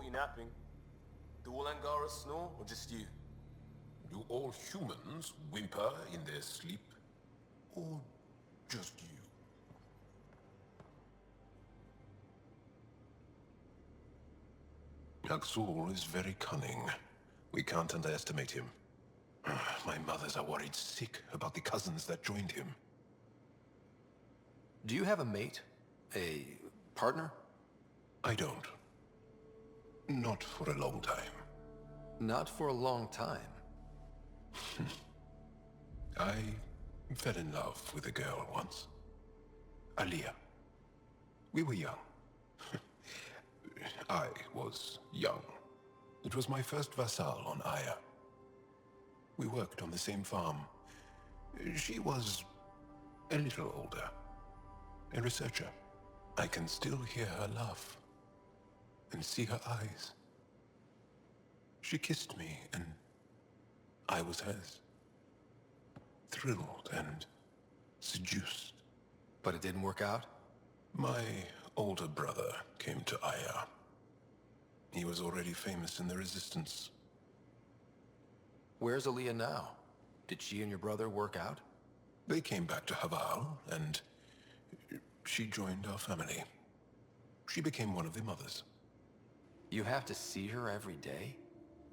be napping. Do all Angara snore, or just you? Do all humans whimper in their sleep? Or just you? Axul is very cunning. We can't underestimate him. My mothers are worried sick about the cousins that joined him. Do you have a mate? A partner? I don't. Not for a long time. Not for a long time. I fell in love with a girl once. Aliyah. We were young. I was young. It was my first vassal on Aya. We worked on the same farm. She was a little older. A researcher. I can still hear her laugh and see her eyes. She kissed me and I was hers. Thrilled and seduced. But it didn't work out? My older brother came to Aya. He was already famous in the Resistance. Where's Aliyah now? Did she and your brother work out? They came back to Haval, and she joined our family. She became one of the mothers. You have to see her every day?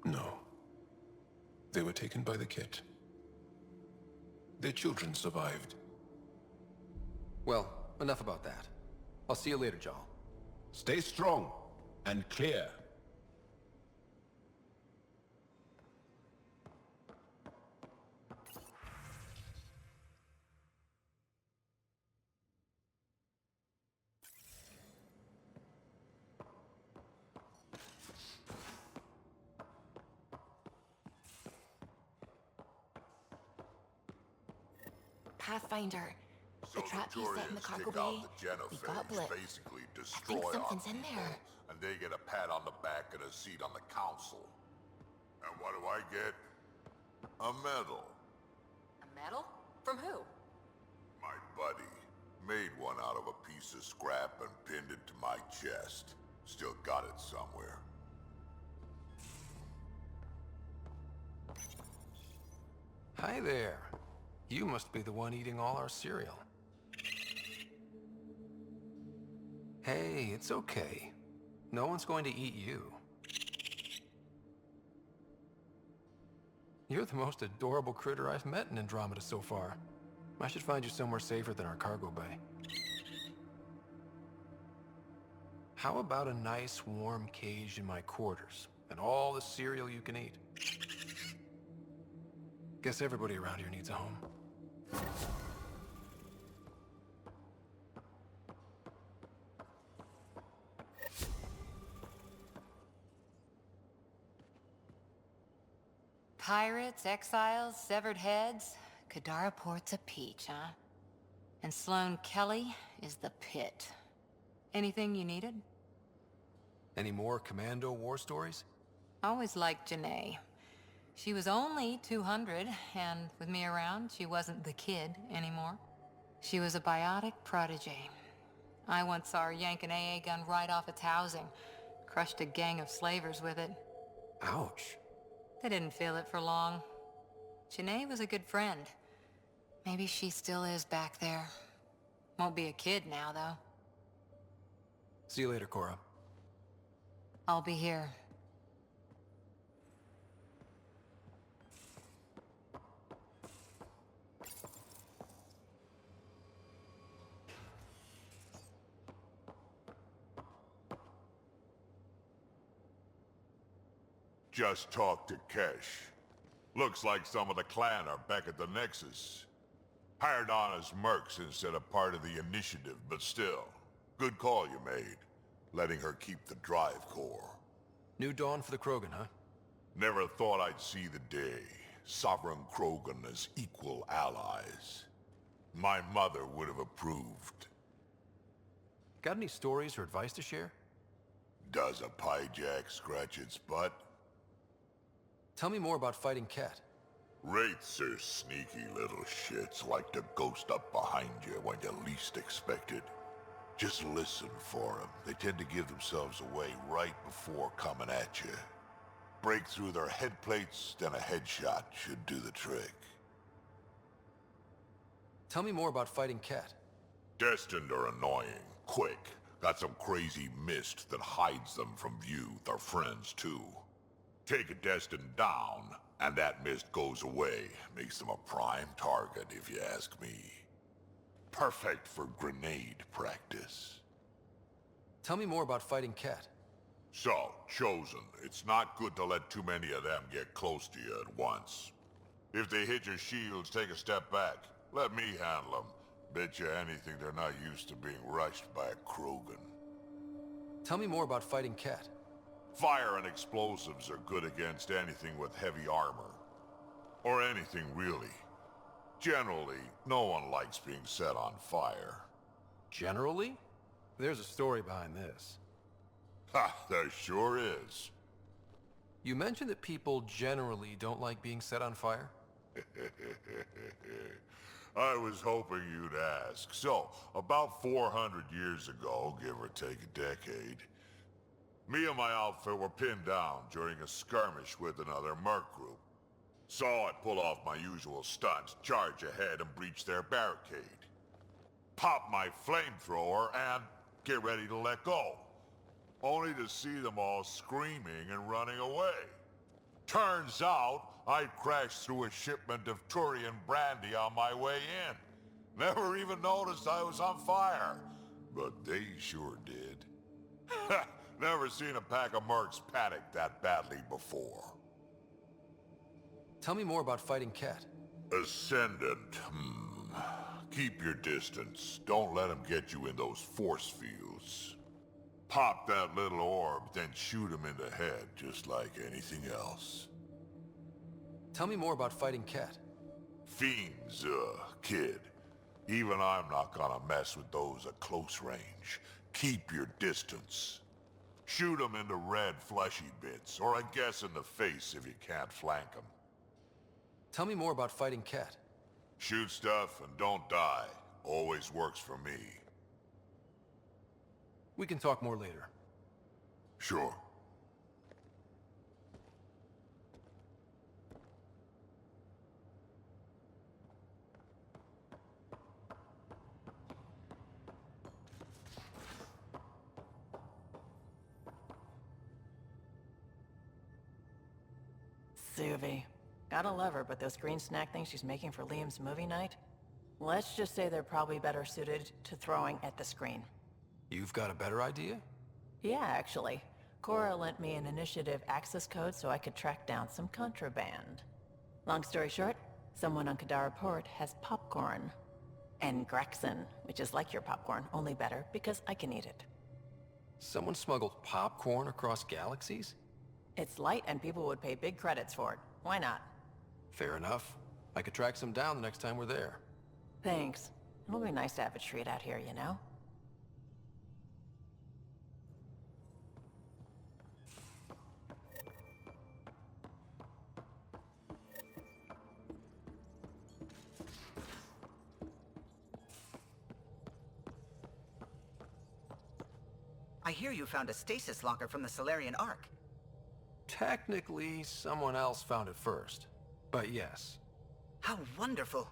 No. They were taken by the Kett. Their children survived. Well, enough about that. I'll see you later, Jal. Stay strong and clear. Pathfinder, the trap you set in the cargo bay, we got blipped. Basically I destroy think our something's in people, there. and they get a pat on the back and a seat on the council. And what do I get? A medal. A medal? From who? My buddy made one out of a piece of scrap and pinned it to my chest. Still got it somewhere. Hi there. You must be the one eating all our cereal. Hey, it's okay. No one's going to eat you. You're the most adorable critter I've met in Andromeda so far. I should find you somewhere safer than our cargo bay. How about a nice warm cage in my quarters, and all the cereal you can eat? Guess everybody around here needs a home. Pirates, exiles, severed heads. Kadara Port's a peach, huh? And Sloane Kelly is the pit. Anything you needed? Any more commando war stories? Always liked Janae. She was only 200, and with me around, she wasn't the kid anymore. She was a biotic protege. I once saw her yank an AA gun right off its housing. Crushed a gang of slavers with it. Ouch. They didn't feel it for long. Janae was a good friend. Maybe she still is back there. Won't be a kid now, though. See you later, Cora. I'll be here. Just talked to Kesh. Looks like some of the clan are back at the Nexus. Hired on as mercs instead of part of the initiative, but still. Good call you made. Letting her keep the drive core. New dawn for the Krogan, huh? Never thought I'd see the day. Sovereign Krogan as equal allies. My mother would have approved. Got any stories or advice to share? Does a pyjak scratch its butt? Tell me more about fighting Cat. Wraiths are sneaky little shits like to ghost up behind you when you least expect it. Just listen for them. They tend to give themselves away right before coming at you. Break through their head plates, then a headshot should do the trick. Tell me more about fighting Cat. Destined are annoying, quick. Got some crazy mist that hides them from view, their friends too. Take a Destined down, and that mist goes away. Makes them a prime target, if you ask me. Perfect for grenade practice. Tell me more about fighting Cat. So, Chosen, it's not good to let too many of them get close to you at once. If they hit your shields, take a step back. Let me handle them. Bet you anything they're not used to being rushed by a Krogan. Tell me more about fighting Cat. Fire and explosives are good against anything with heavy armor. Or anything, really. Generally, no one likes being set on fire. Generally? There's a story behind this. Ha, there sure is. You mentioned that people generally don't like being set on fire? I was hoping you'd ask. So, about 400 years ago, give or take a decade, me and my outfit were pinned down during a skirmish with another merc group. Saw it pull off my usual stunts, charge ahead and breach their barricade. Pop my flamethrower and get ready to let go. Only to see them all screaming and running away. Turns out, I'd crashed through a shipment of Turian brandy on my way in. Never even noticed I was on fire. But they sure did. Never seen a pack of mercs panic that badly before. Tell me more about fighting Cat. Ascendant, Keep your distance. Don't let them get you in those force fields. Pop that little orb, then shoot him in the head, just like anything else. Tell me more about fighting Cat. Fiends, kid. Even I'm not gonna mess with those at close range. Keep your distance. Shoot them in the red fleshy bits, or I guess in the face if you can't flank them. Tell me more about fighting Cat. Shoot stuff and don't die. Always works for me. We can talk more later. Sure. Suvi. Gotta love her, but those green snack things she's making for Liam's movie night? Let's just say they're probably better suited to throwing at the screen. You've got a better idea? Yeah, actually. Cora lent me an initiative access code so I could track down some contraband. Long story short, someone on Kadara Port has popcorn. And Grexon, which is like your popcorn, only better because I can eat it. Someone smuggled popcorn across galaxies? It's light and people would pay big credits for it. Why not? Fair enough. I could track some down the next time we're there. Thanks. It'll be nice to have a treat out here, you know? I hear you found a stasis locker from the Solarian Ark. Technically, someone else found it first. But yes. How wonderful!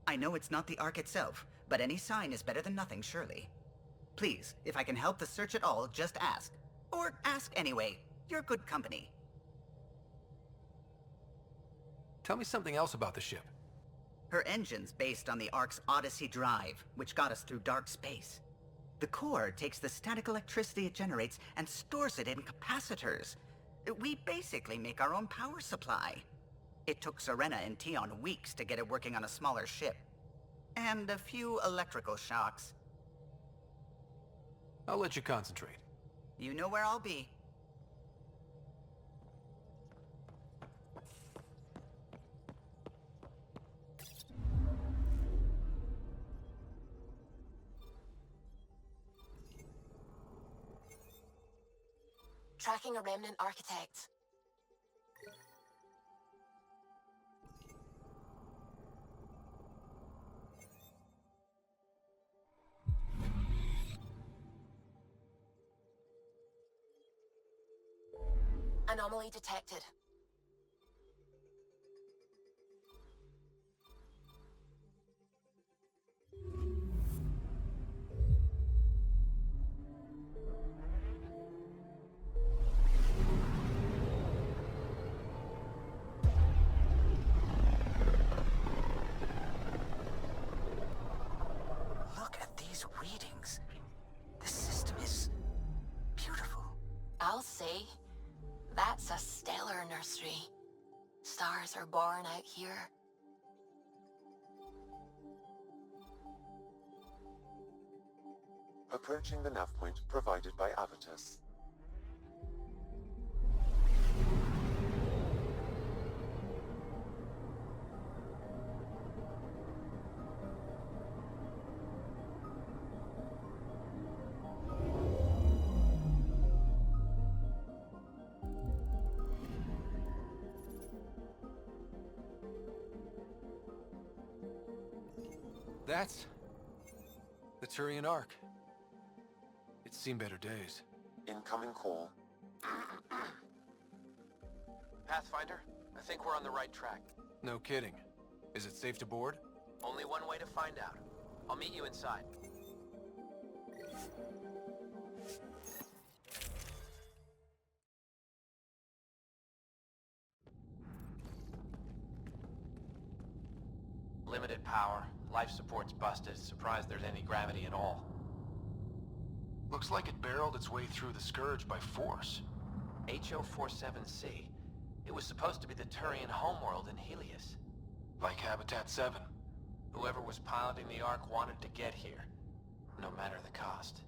I know it's not the Ark itself, but any sign is better than nothing, surely. Please, if I can help the search at all, just ask. Or ask anyway. You're good company. Tell me something else about the ship. Her engine's based on the Ark's Odyssey drive, which got us through dark space. The core takes the static electricity it generates and stores it in capacitors. We basically make our own power supply. It took Serena and Tion weeks to get it working on a smaller ship. And a few electrical shocks. I'll let you concentrate. You know where I'll be. Tracking a remnant architect. Anomaly detected. Look at these readings. This system is beautiful. I'll say, that's a stellar nursery. Stars are born out here. Approaching the nav point provided by Avitus. That's the Turian Arc. It's seen better days. Incoming call. Pathfinder, I think we're on the right track. No kidding. Is it safe to board? Only one way to find out. I'll meet you inside. Limited power. Life support's busted. Surprised there's any gravity at all. Looks like it barreled its way through the Scourge by force. HO-47C. It was supposed to be the Turian homeworld in Helios. Like Habitat 7. Whoever was piloting the Ark wanted to get here, no matter the cost.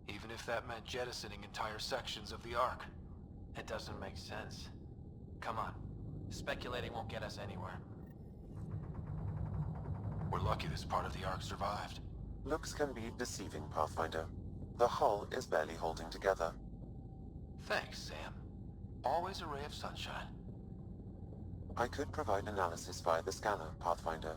Even if that meant jettisoning entire sections of the Ark. It doesn't make sense. Come on. Speculating won't get us anywhere. We're lucky this part of the Ark survived. Looks can be deceiving, Pathfinder. The hull is barely holding together. Thanks, Sam. Always a ray of sunshine. I could provide analysis via the scanner, Pathfinder.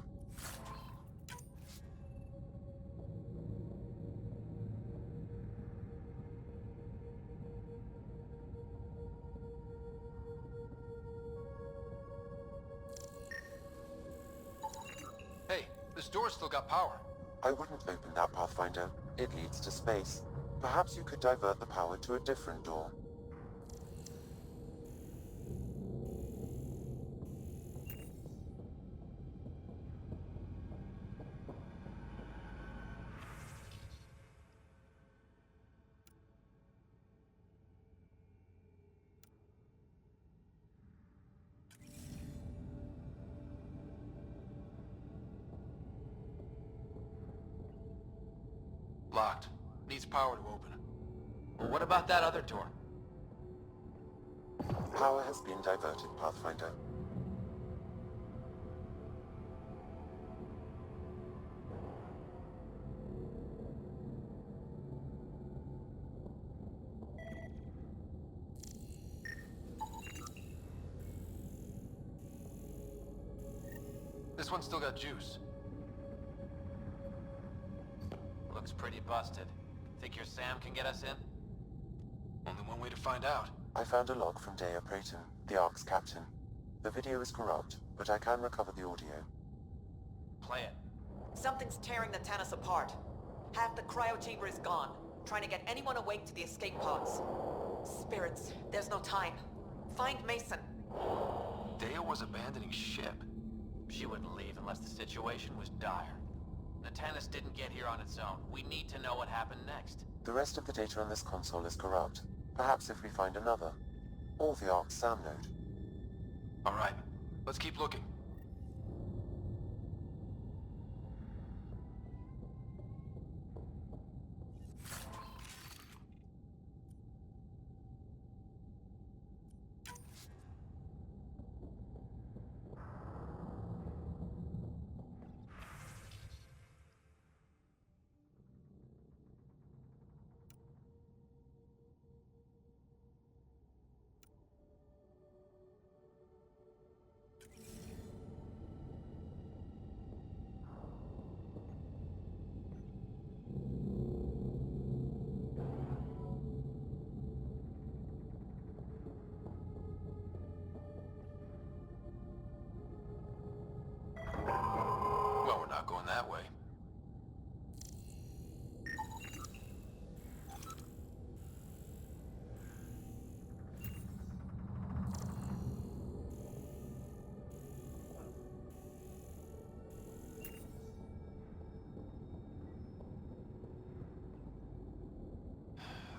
Hey, this door's still got power. I wouldn't open that, Pathfinder. It leads to space. Perhaps you could divert the power to a different door. Locked. Needs power to open. Well, what about that other door? Power has been diverted, Pathfinder. This one's still got juice. Looks pretty busted. Think your Sam can get us in? Only one way to find out. I found a log from Dea Praeton, the Ark's captain. The video is corrupt, but I can recover the audio. Play it. Something's tearing the Tannis apart. Half the cryo chamber is gone. Trying to get anyone awake to the escape pods. Spirits, there's no time. Find Mason. Dea was abandoning ship. She wouldn't leave unless the situation was dire. The Tannis didn't get here on its own. We need to know what happened next. The rest of the data on this console is corrupt. Perhaps if we find another. Or the Ark's SAM node. Alright, let's keep looking.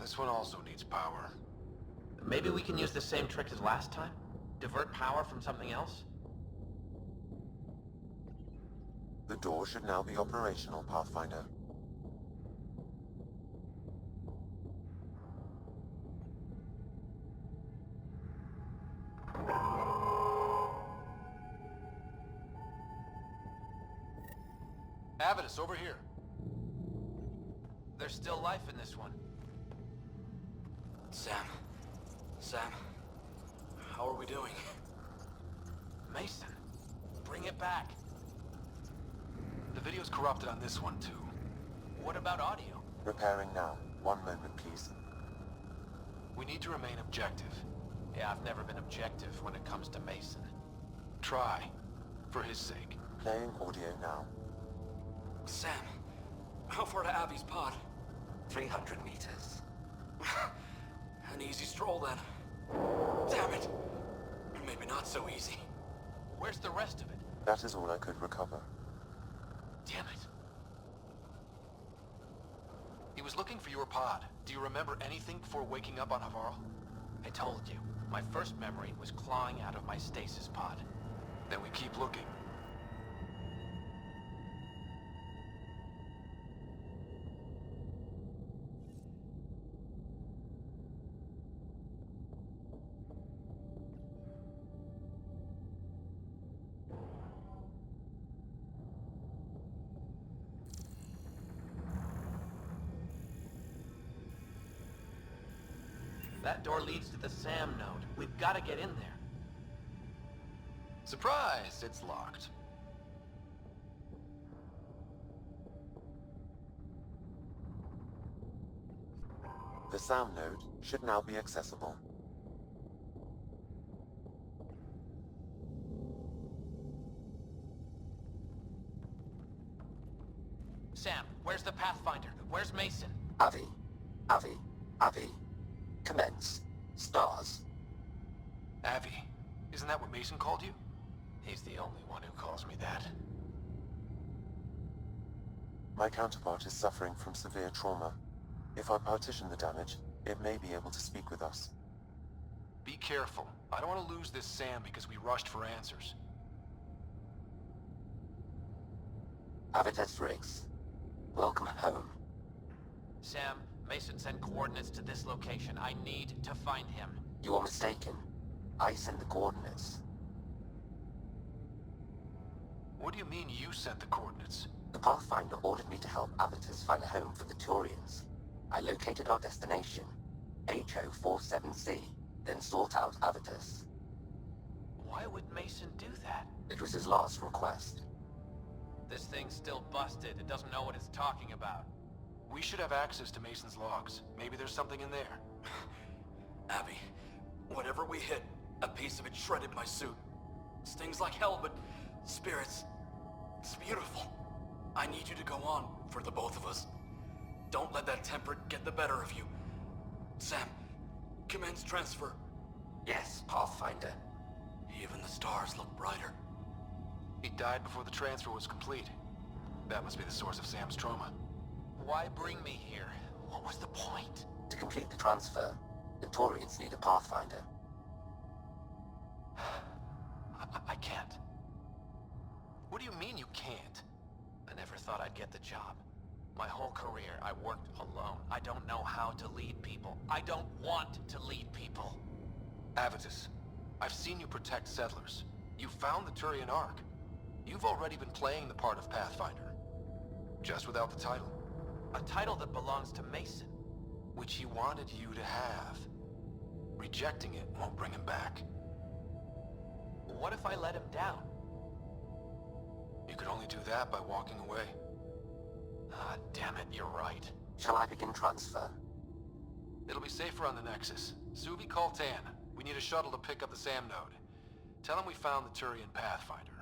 This one also needs power. Maybe we can use the same trick as last time? Divert power from something else? The door should now be operational, Pathfinder. Avidus, over here. There's still life in this one. Sam, how are we doing? Mason, bring it back. The video's corrupted on this one, too. What about audio? Repairing now. 1 moment, please. We need to remain objective. Yeah, I've never been objective when it comes to Mason. Try. For his sake. Playing audio now. Sam, how far to Abby's pod? 300 meters. An easy stroll, then. Damn it! Maybe not so easy. Where's the rest of it? That is all I could recover. Damn it. He was looking for your pod. Do you remember anything before waking up on Havarl? I told you. My first memory was clawing out of my stasis pod. Then we keep looking. That door leads to the SAM node. We've got to get in there. Surprise! It's locked. The SAM node should now be accessible. Sam, where's the Pathfinder? Where's Mason? Avi. Commence. Stars. Avi. Isn't that what Mason called you? He's the only one who calls me that. My counterpart is suffering from severe trauma. If I partition the damage, it may be able to speak with us. Be careful. I don't want to lose this Sam because we rushed for answers. Avitus Riggs. Welcome home. Sam, Mason sent coordinates to this location. I need to find him. You are mistaken. I sent the coordinates. What do you mean you sent the coordinates? The Pathfinder ordered me to help Avitus find a home for the Turians. I located our destination, HO47C, then sought out Avitus. Why would Mason do that? It was his last request. This thing's still busted. It doesn't know what it's talking about. We should have access to Mason's logs. Maybe there's something in there. Abby, whatever we hit, a piece of it shredded my suit. Stings like hell, but spirits, it's beautiful. I need you to go on, for the both of us. Don't let that temper get the better of you. Sam, commence transfer. Yes, Pathfinder. Even the stars look brighter. He died before the transfer was complete. That must be the source of Sam's trauma. Why bring me here? What was the point? To complete the transfer, the Turians need a Pathfinder. I can't. What do you mean you can't? I never thought I'd get the job. My whole career, I worked alone. I don't know how to lead people. I don't want to lead people. Avitus, I've seen you protect settlers. You found the Turian Ark. You've already been playing the part of Pathfinder. Just without the title. A title that belongs to Mason. Which he wanted you to have. Rejecting it won't bring him back. What if I let him down? You could only do that by walking away. Ah, damn it, you're right. Shall I begin transfer? It'll be safer on the Nexus. Suvi, call Tan. We need a shuttle to pick up the SAM node. Tell him we found the Turian Pathfinder.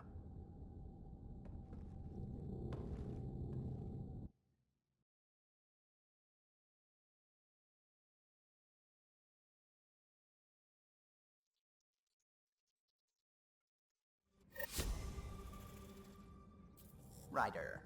Ryder.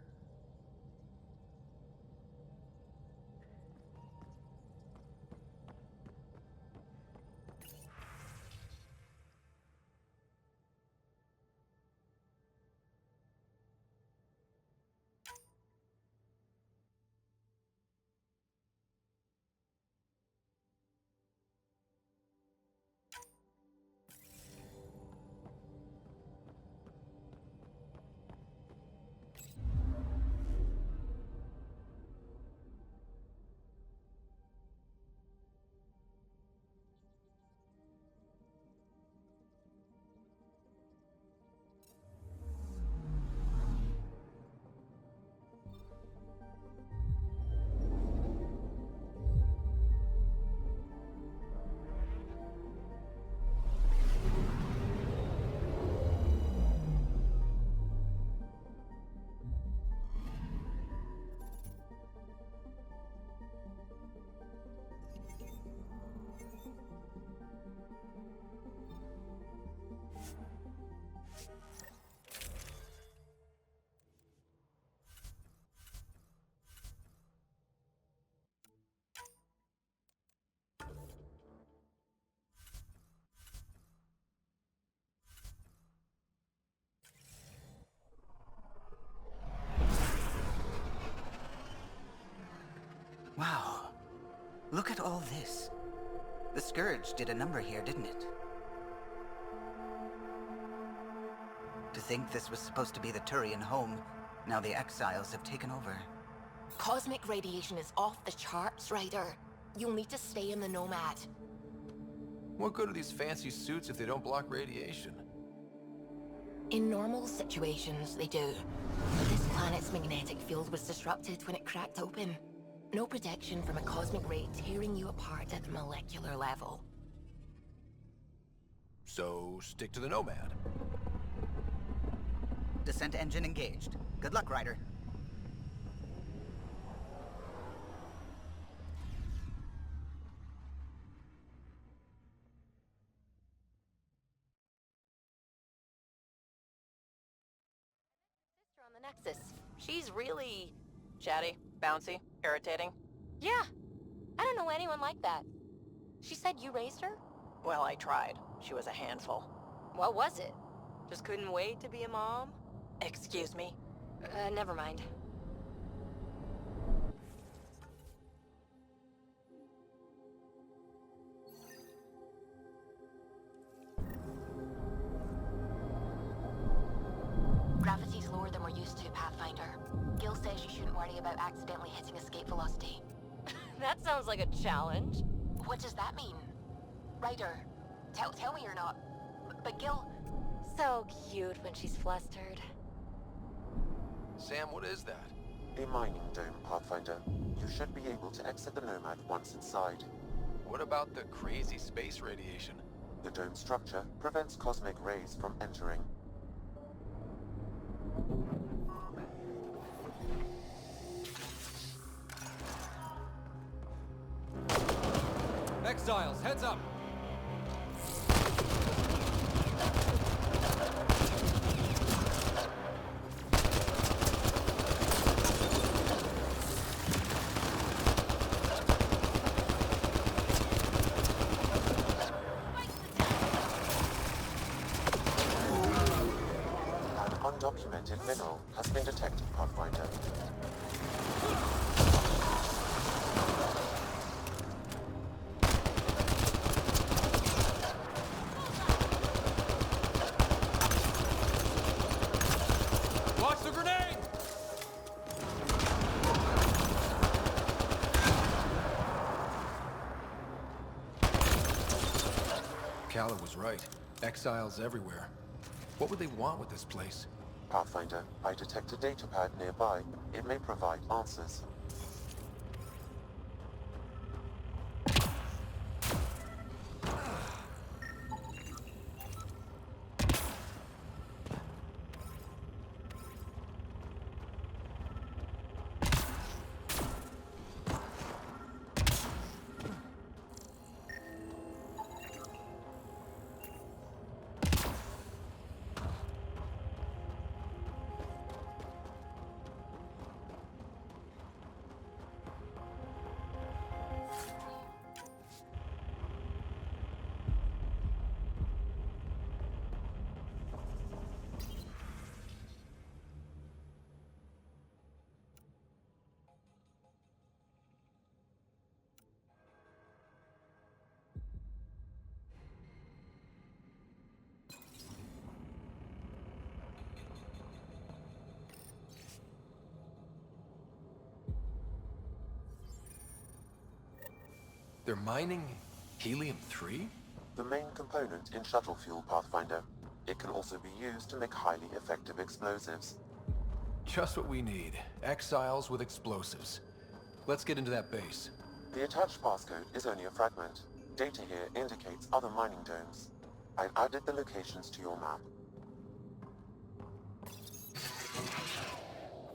Look at all this. The Scourge did a number here, didn't it? To think this was supposed to be the Turian home, now the exiles have taken over. Cosmic radiation is off the charts, Ryder. You'll need to stay in the Nomad. What good are these fancy suits if they don't block radiation? In normal situations, they do. But this planet's magnetic field was disrupted when it cracked open. No protection from a cosmic ray tearing you apart at the molecular level. So, stick to the Nomad. Descent engine engaged. Good luck, Ryder. On the Nexus. She's really chatty, bouncy, irritating. Yeah, I don't know anyone like that. She said you raised her? Well, I tried. She was a handful. What was it? Just couldn't wait to be a mom? Excuse me? Never mind. Gravity's lower than we're used to, Pathfinder. Gil says you shouldn't worry about accidentally hitting escape velocity. That sounds like a challenge. What does that mean? Ryder, tell me you're not... But Gil... So cute when she's flustered. Sam, what is that? A mining dome, Pathfinder. You should be able to exit the Nomad once inside. What about the crazy space radiation? The dome structure prevents cosmic rays from entering. Exiles, heads up! An undocumented mineral has been detected, Pathfinder. Watch the grenade! Calla was right. Exiles everywhere. What would they want with this place? Pathfinder, I detect a datapad nearby. It may provide answers. They're mining helium-3? The main component in shuttle fuel, Pathfinder. It can also be used to make highly effective explosives. Just what we need. Exiles with explosives. Let's get into that base. The attached passcode is only a fragment. Data here indicates other mining domes. I've added the locations to your map.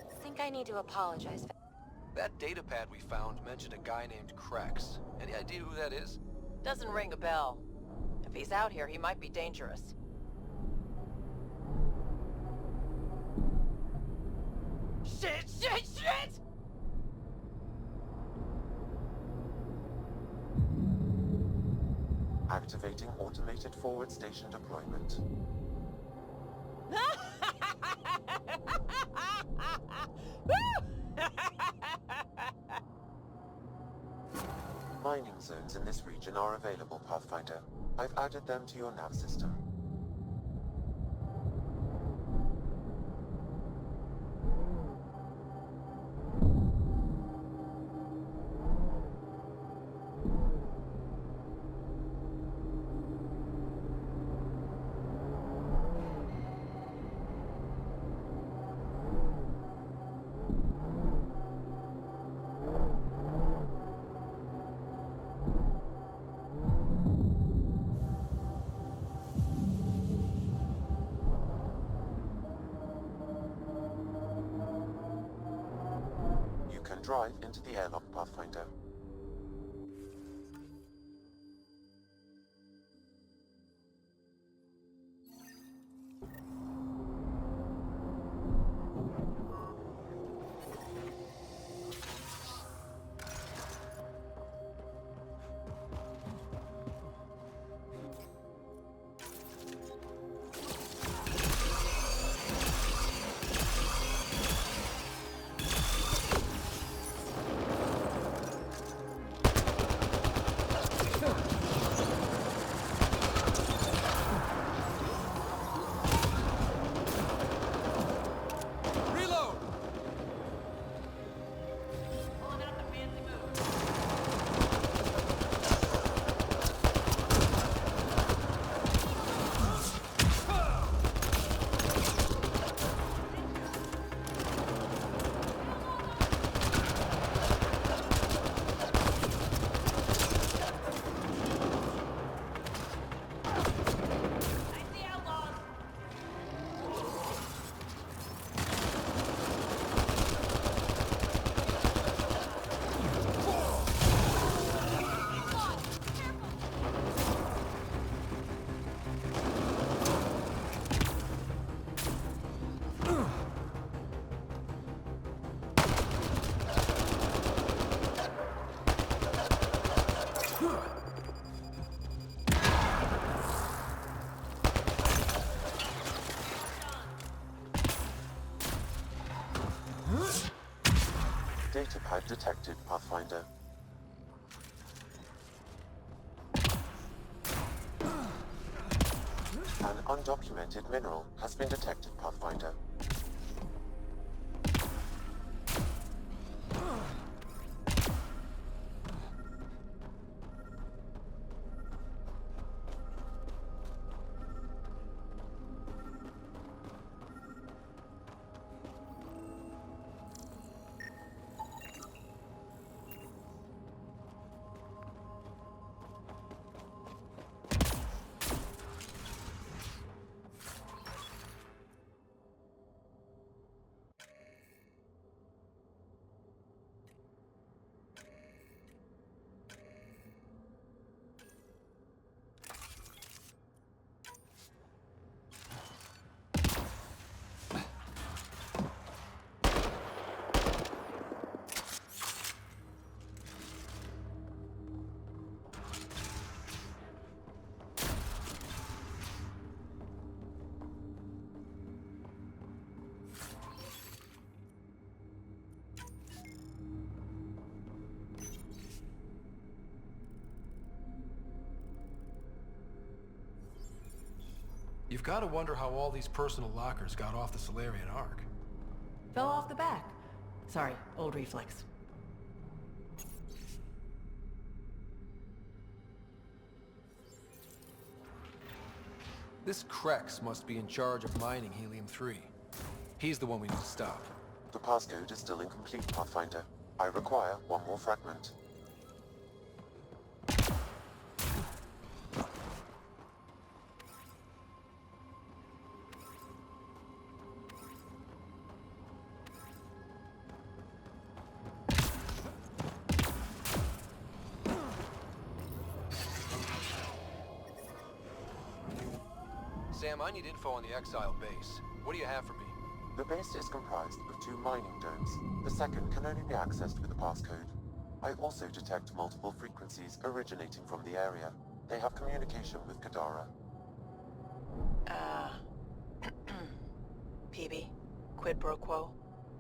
I think I need to apologize. That datapad we found mentioned a guy named Krex. Any idea who that is? Doesn't ring a bell. If he's out here, he might be dangerous. Shit! Activating automated forward station deployment. zones in this region are available, Pathfinder. I've added them to your nav system. Drive into the airlock, Pathfinder. Data pipe detected, Pathfinder. An undocumented mineral has been detected, Pathfinder. You've got to wonder how all these personal lockers got off the Solarian Ark. Fell off the back. Sorry, old reflex. This Krex must be in charge of mining Helium-3. He's the one we need to stop. The passcode is still incomplete, Pathfinder. I require one more fragment. Sam, I need info on the Exile base. What do you have for me? The base is comprised of 2 mining domes. The second can only be accessed with a passcode. I also detect multiple frequencies originating from the area. They have communication with Kadara. PB, quid pro quo?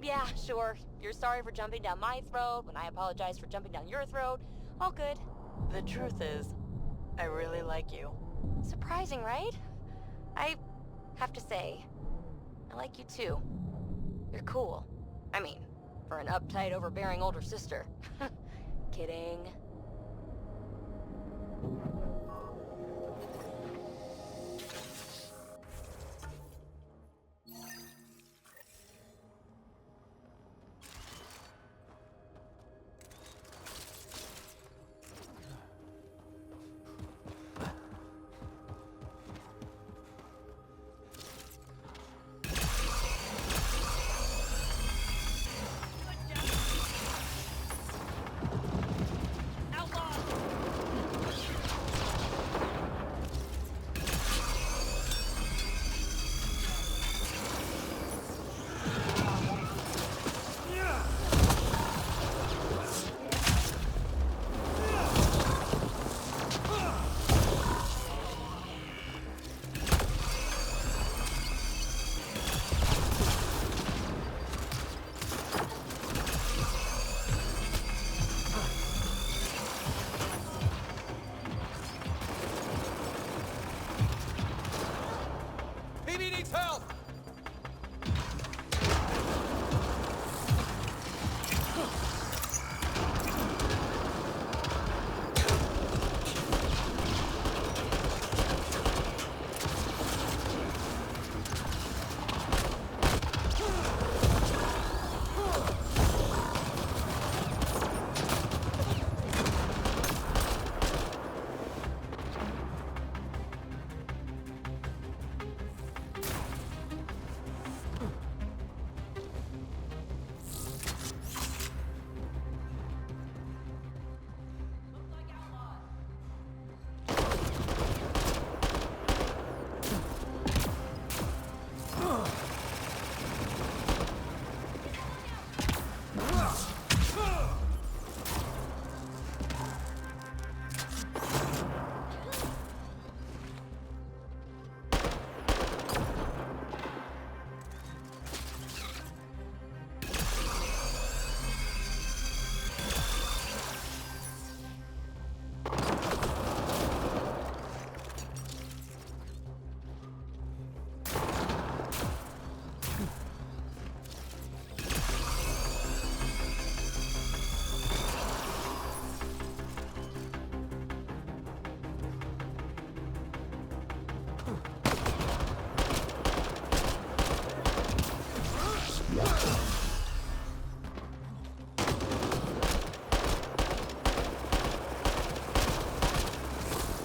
Yeah, sure. You're sorry for jumping down my throat when I apologize for jumping down your throat. All good. The truth is, I really like you. Surprising, right? I have to say, I like you too. You're cool. I mean, for an uptight, overbearing older sister. Kidding.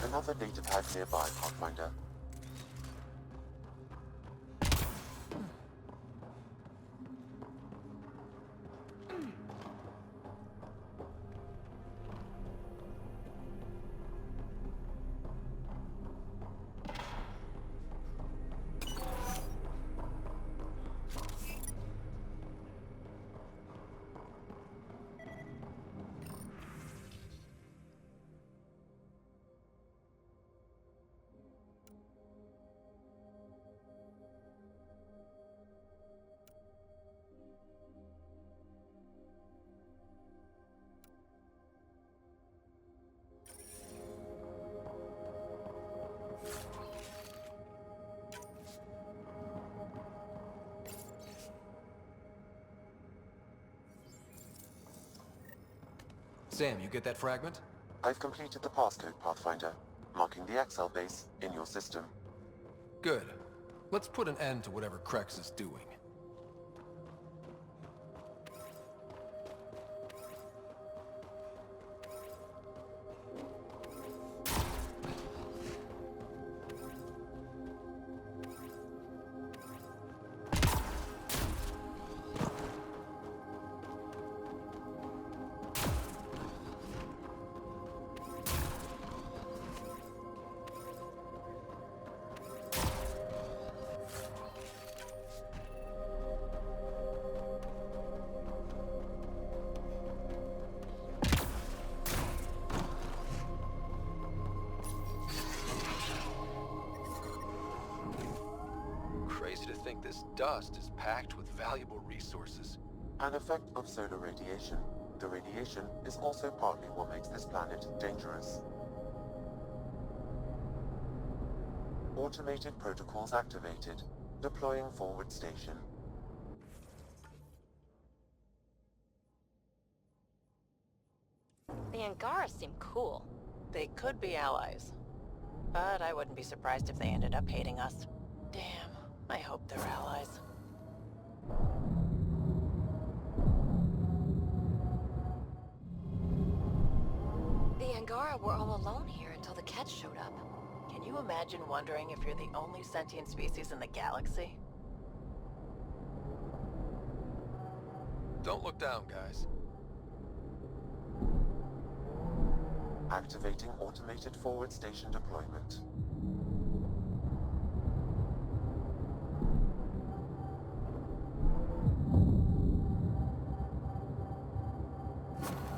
Another data pad nearby, Pathfinder. Sam, you get that fragment? I've completed the passcode, Pathfinder, marking the Excel base in your system. Good. Let's put an end to whatever Krex is doing. This dust is packed with valuable resources. An effect of solar radiation. The radiation is also partly what makes this planet dangerous. Automated protocols activated. Deploying forward station. The Angara seem cool. They could be allies. But I wouldn't be surprised if they ended up hating us. Damn, I hope they're allies. The Angara were all alone here until the Kett showed up. Can you imagine wondering if you're the only sentient species in the galaxy? Don't look down, guys. Activating automated forward station deployment.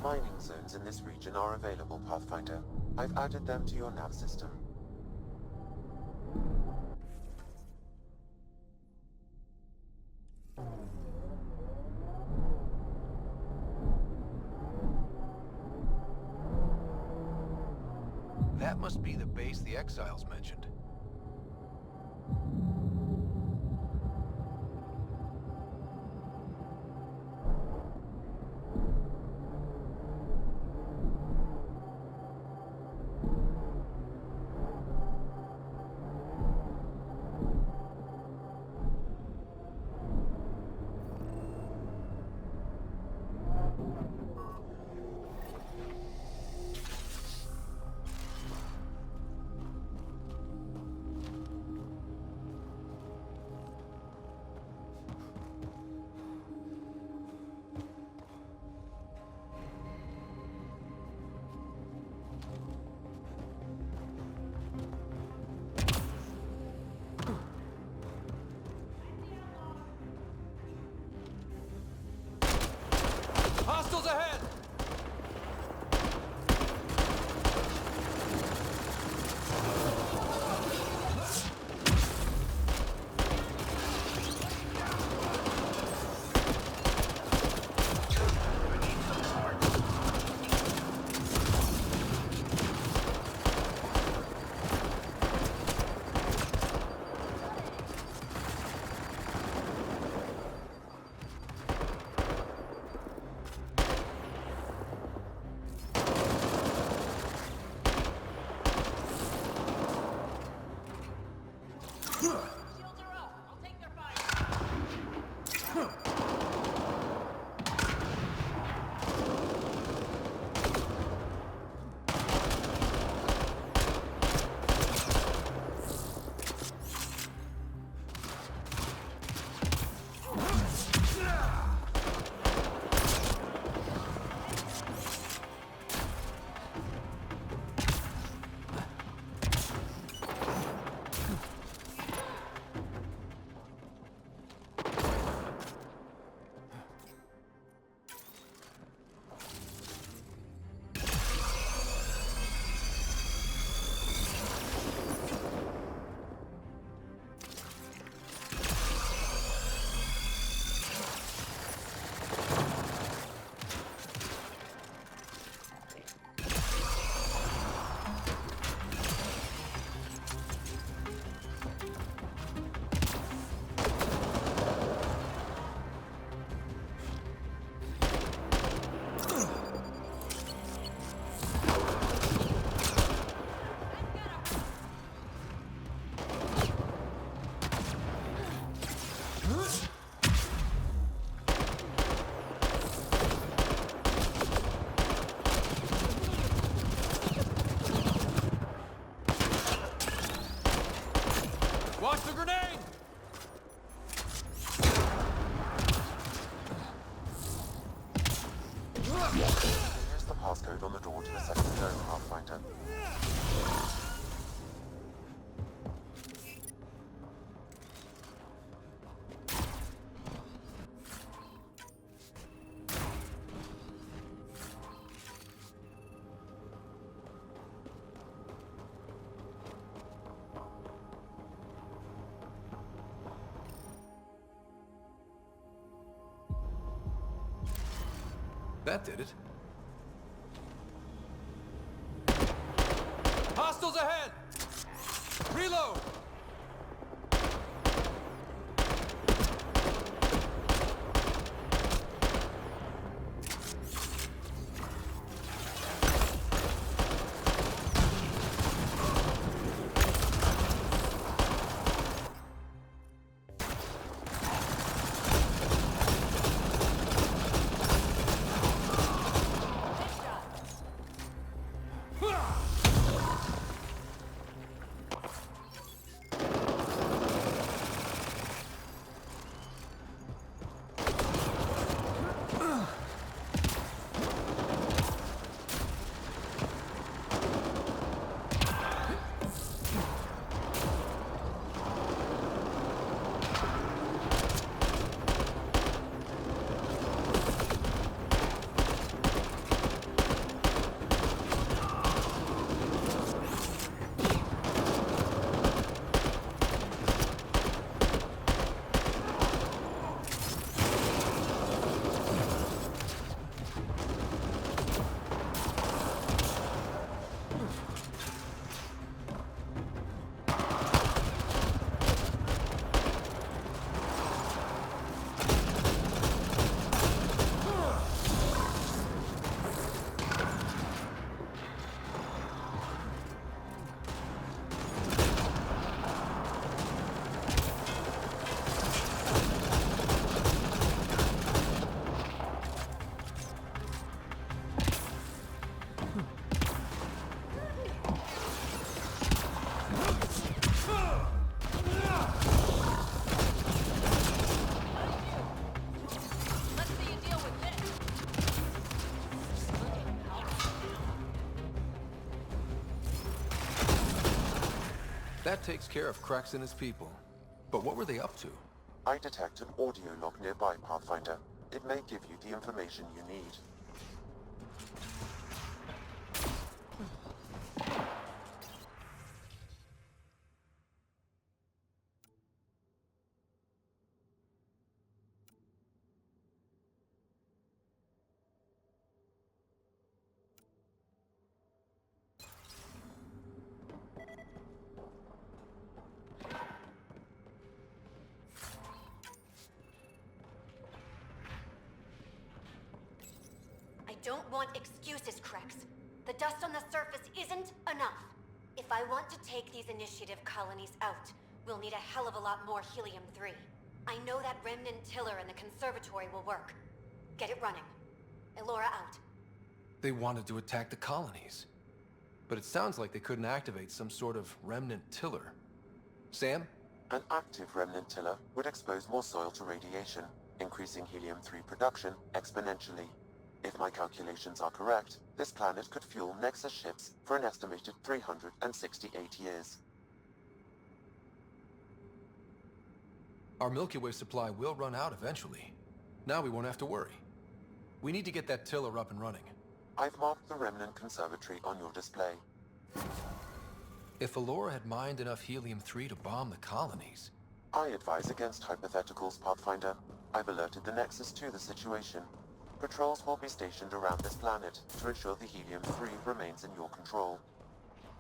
Mining zones in this region are available, Pathfinder. I've added them to your nav system. That must be the base the Exiles mentioned. Hostiles ahead! Watch the grenade! Here's the passcode on the door to the second zone, Pathfinder. That did it. Hostiles ahead! Reload! That takes care of Cracks and his people. But what were they up to? I detect an audio log nearby, Pathfinder. It may give you the information you need. I don't want excuses, Cracks. The dust on the surface isn't enough. If I want to take these initiative colonies out, we'll need a hell of a lot more helium-3. I know that remnant tiller in the conservatory will work. Get it running. Elora out. They wanted to attack the colonies. But it sounds like they couldn't activate some sort of remnant tiller. Sam? An active remnant tiller would expose more soil to radiation, increasing helium-3 production exponentially. If my calculations are correct, this planet could fuel Nexus ships for an estimated 368 years. Our Milky Way supply will run out eventually. Now we won't have to worry. We need to get that tiller up and running. I've marked the remnant conservatory on your display. If Elora had mined enough helium-3 to bomb the colonies... I advise against hypotheticals, Pathfinder. I've alerted the Nexus to the situation. Patrols will be stationed around this planet to ensure the helium-3 remains in your control.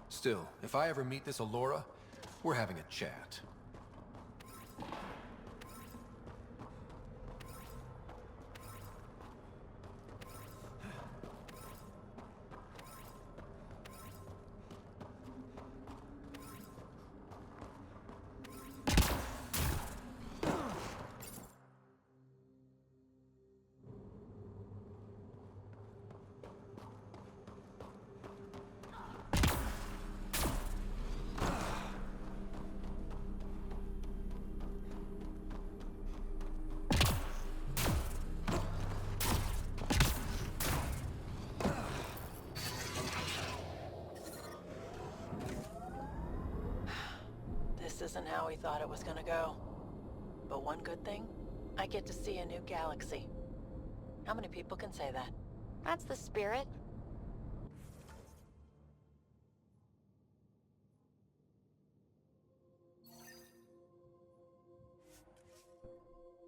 Still, if I ever meet this Elora, we're having a chat. Isn't how we thought it was gonna go. But one good thing, I get to see a new galaxy. How many people can say that? That's the spirit.